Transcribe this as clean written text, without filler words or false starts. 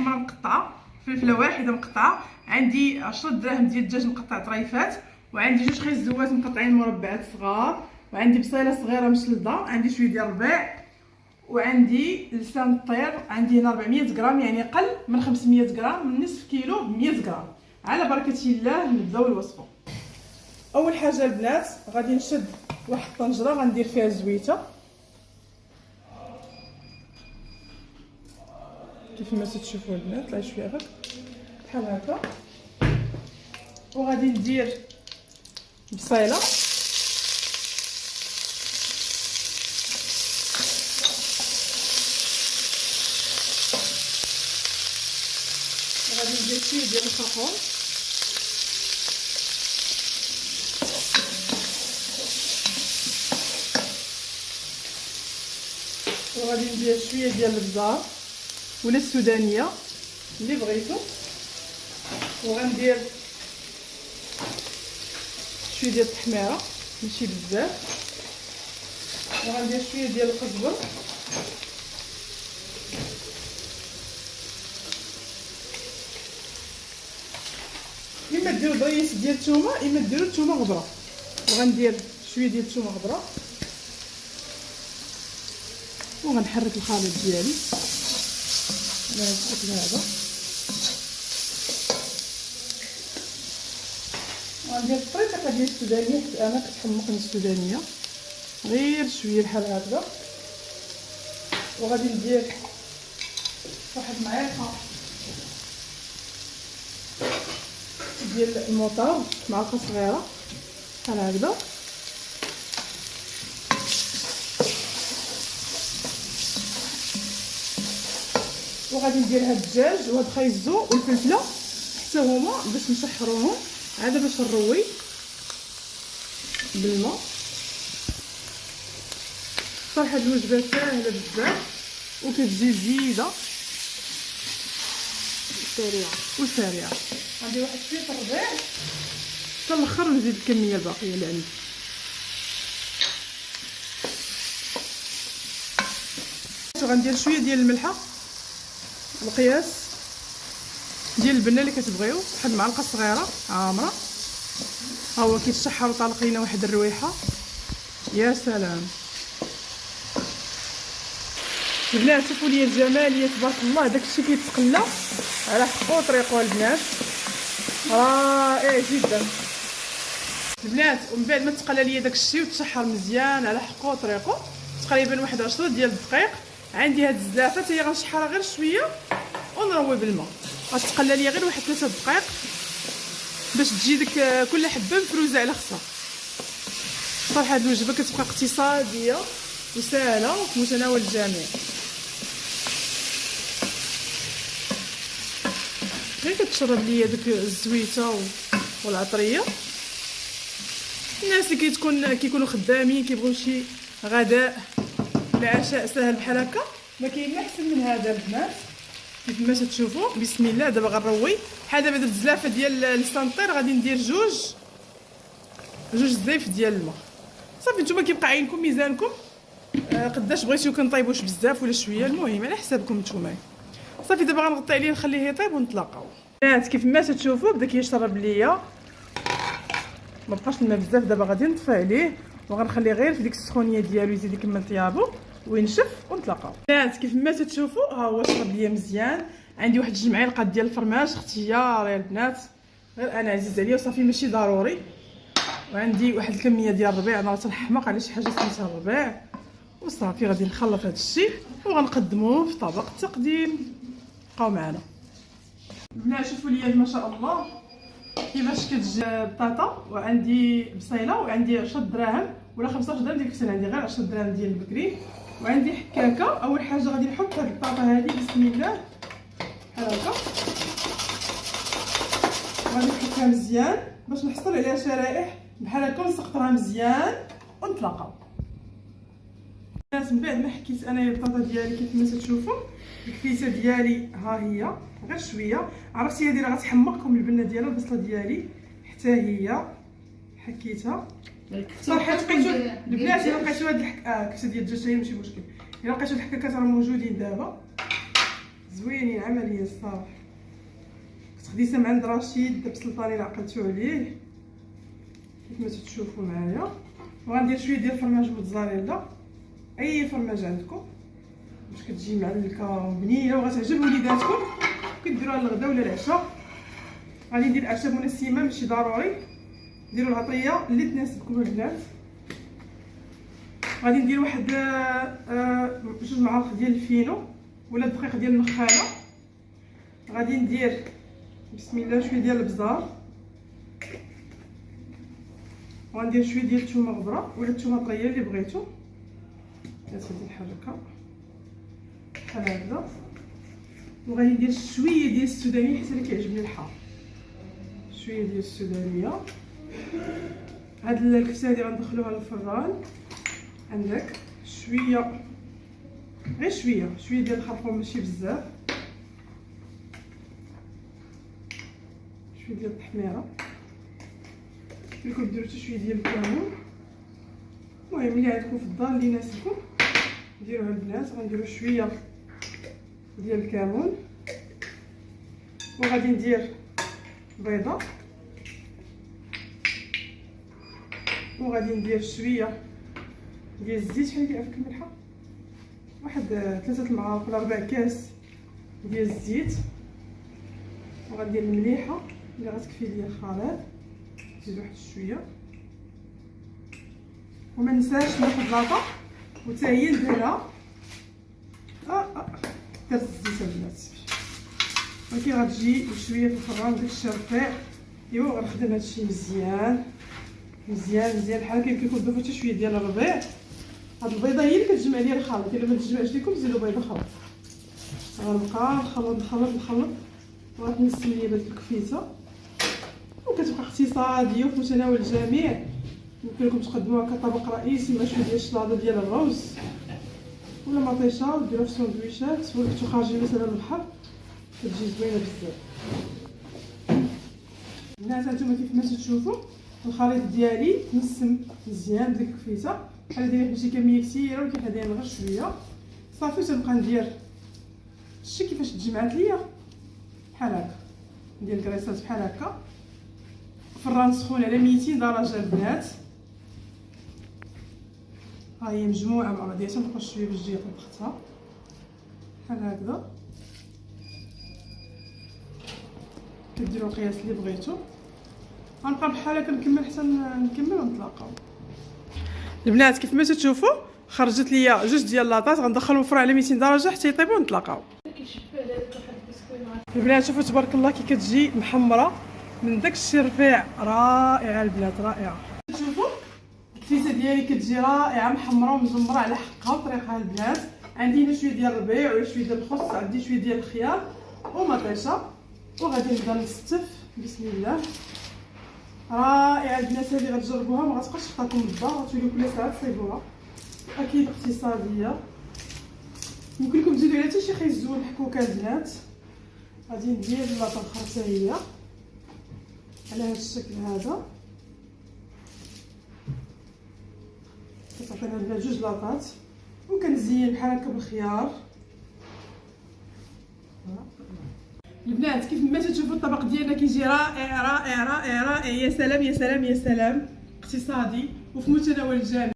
حمراء مقطعه، فلفله واحده مقطعه، عندي 10 دراهم ديال الدجاج مقطع طريفات، وعندي جوج خيزوات مقطعين مربعات صغار، وعندي بصيله صغيره مشلده، عندي شويه ديال الربيع، وعندي لسان الطير عندي هنا 400 غرام، يعني قل من 500 غرام، من نصف كيلو ب 100 غرام. على بركه الله نبداو الوصفه. اول حاجه البنات غادي نشد واحد الطنجره غندير فيها الزويته كيف ما تشوفوا البنات، طلع شويه غير بحال هكا، وغادي ندير بصيله وغادي ندير شويه ديال الخرقوم وغادي ندير شويه ديال البزار ولا السودانيه اللي بغيتو، وغندير شويه ديال التحميره ماشي بزاف، وغندير شويه ديال القزبر اما ديروا بريس ديال الثومه اما ديروا الثومه غبره، وغندير شويه ديال الثومه غبره وغنحرك الخليط ديالي على هذا الشكل هذا، وغندير الطريقه ديال السودانيه حيت انا كتحمق من السودانيه غير شويه بحال هكذا، وغادي ندير واحد معلقه ديال الموطار، معلقه صغيره بحال هكذا، وغادي ندير هاد الدجاج وهاد الخيزو والفلفله حتى هما باش نشحروهم عاد باش نروي بالماء. صراحه هاد الوجبه ساهله بزاف وكتجي زيده وسريعه. غندير واحد شويه الربيع حتى الاخر ونزيد الكميه الباقيه اللي عندي. غندير شويه ديال الملحه القياس ديال البنه اللي كتبغيو، واحد المعلقه صغيره عامره، ها هو كيتشحر وطالق لينا واحد الرويحه يا سلام. البنات شوفوا لي الجماليه تبارك الله، داكشي كيتقلى على حقو طريقو البنات، رائع جدا البنات. ومن بعد ما تقلى ليا داكشي وتشحر مزيان على حقو طريقو تقريبا واحد 10 ديال الدقائق، عندي هاد الزلافه حتى هي غنشحرها غير شويه ونروي بالماء، غتقلى ليا غير واحد 3 دقائق باش تجي ديك كل حبه مفروزه على خصها. صراحه هاد الوجبه كتبقى اقتصاديه وسهله وفي متناول الجميع، غير كتشرب ليا ديك الزويته والعطريه. الناس اللي كيكونوا خدامين كيبغيو شي غداء العشاء سهل بحال هكا ما كاين لا احسن من هذا البنات. كيف ما تشوفوا بسم الله دابا غنروي بحال دابا درت زلافه ديال السانطير، غادي ندير جوج زيف ديال الماء. صافي نتوما كيبقى عينكم ميزانكم قداش بغيتيو كنطيبوش بزاف ولا شويه، المهم على حسابكم نتوما. صافي دابا غنغطي عليه نخليه يطيب ونتلاقاو. البنات كيف ما تشوفوا بدا كيشرب ليا، ما بقاش الماء بزاف، دابا غادي نطفي عليه وغنخليه غير في ديك السخونيه ديالو يزيد يكمل طيابو وينشف ونتلاقاو. البنات كيف ما تشوفوا ها هو شرب ليا مزيان، عندي واحد 2 معالق ديال الفرماج اختيار يا البنات، غير انا عزيز عليا وصافي ماشي ضروري، وعندي واحد الكميه ديال الربيع انا تنحماق على شي حاجه سميتها الربيع، وصافي غادي نخلط هذا الشيء وغنقدموه في طبق التقديم. بقاو معنا البنات شوفوا ليا ما شاء الله كيفاش كتجي البطاطا، وعندي بصيله وعندي 10 دراهم ولا 15 درهم ديال الكسل، عندي غير 10 دراهم ديال البكري، وعندي حكاكه. اول حاجه غادي نحط هاد البطاطا هذه بسم الله بحال هكا، غادي نحطها مزيان باش نحصل عليها شرائح بحال هكا ونسقطها مزيان ونتلاقاو. من بعد ما حكيت انايا البطاطا ديالي كيف ما تشوفوا الكفيته ديالي ها هي غير شويه، عرفتي هذه راه غتحمقكم البنه ديالها البصله ديالي حتى هي حكيتها. صراحه لقيتو البنات الا لقيتو هاد الكفته ديال الدجاج هي ماشي مشكل، الا لقيتو الحكاكات راه موجودين دابا زوينين عمليه الصراحه. كنت خديتها من عند رشيد دابا سلطاني اللي عقلتو عليه كيف ما تشوفوا معايا. وغندير شويه ديال فرماج موتزاريلا، اي فرماج عندكم باش كتجي معلكه وبنينه وغتعجب وليداتكم كديروها للغدا ولا العشاء. غادي ندير اعشاب منسمه ماشي ضروري، ديروا العطريه اللي تناسبكم البنات. غادي ندير واحد 2 معالق ديال الفينو ولا دقيق ديال النخاله. غادي ندير بسم الله شويه ديال البزار، وغندير شويه ديال الثومه غبره ولا الثومه طريه اللي بغيتو. غادي نحركها بحال هكذا، وغادي ندير شويه ديال السودانيه حيت انا كيعجبني الحار. شويه ديال السودانيه. هاد الكبسه هادي غندخلوها للفران. عندك شويه غير شويه ديال الخرفوم ماشي بزاف، شويه ديال التحميره. لكم ديروا حتى شويه ديال الكمون. المهم اللي عندكم في الدار اللي يناسبكم ديروها البنات. غنديروا شويه ديال الكمون، وغادي ندير بيضه، وغادي ندير شويه ديال الزيت. شحال كيعرف الملحه؟ واحد 3 المعالق ولا 4 كاس ديال الزيت. وغندير المليحه اللي غتكفي ليا الخليط، نزيد واحد شويه. وما ننساش ناخذ لاطه وتا هي نديرها. درت الزيت البنات، ولكن غتجي شويه في الفران داك الشيء رفيع. ايوا غنخدم هادشي مزيان مزيان مزيان بحال هكا. يمكن تضيفوا حتى شويه ديال الربيع. هاد البيضه هي اللي كتجمع لي الخليط، الا ما تجمعش لكم زيدوا بيضه اخرى. غنبقى نخلط وغتنسم ليا بهاد الكفيته، وكتبقى اقتصاديه وفي متناول الجميع. يمكن لكم تقدموها كطبق رئيسي مع شويه ديال الشلاضه ديال الرز ولا مطيشه وديروها في سندويشات، ولا كنتو خارجين مثلا للبحر كتجي زوينه بزاف. البنات هانتوما كيف ما تشوفوا الخليط ديالي تنسم مزيان بديك الكفيته. بحال دايره ماشي كميه كثيره، ولكن حنا دايرين غير شويه صافي. تنبقى ندير شتي كيفاش تجمعات ليا بحال هكا. ندير الكريسات بحال هكا. فران سخون على 200 درجه البنات. ها هي مجموعه مع بعضيها. تنبقى شويه باش تجي طبختها بحال هكذا. كديروا القياس اللي بغيتو. غنبقى بحال هكا نكمل حتى نكمل ونتلاقاو. البنات كيف ما تشوفوا خرجت ليا 2 ديال لاطات. غندخلهم الفران على 200 درجه حتى يطيبوا ونتلاقاو. البنات شوفوا تبارك الله كي كتجي محمره من داك الشيء رفيع. رائعه البنات رائعه. شوفوا الكفيته ديالي كتجي رائعه محمره ومزمره على حقها وطريقها البنات. عندي هنا شويه ديال الربيع ولا شويه ديال الخس، عندي شويه ديال الخيار ومطيشه. وغادي نبدا نستف بسم الله. رائعه البنات هذه غتجربوها ما غتبقاش تخطاكم الدار، غتوليو كل ساعه تصيبوها. اكيد اقتصاديه. يمكن لكم تزيدوا عليها حتى شي خيزون حكوكه البنات. غادي ندير اللاطه الاخرى هي على هذا الشكل هذا. كتعطينا البنات 2 لاطات. وكنزين بحال هكا بالخيار. البنات كيف ما تشوفوا الطبق ديالنا كيجي رائع رائع رائع رائع. يا سلام يا سلام يا سلام. اقتصادي وفي متناول الجميع.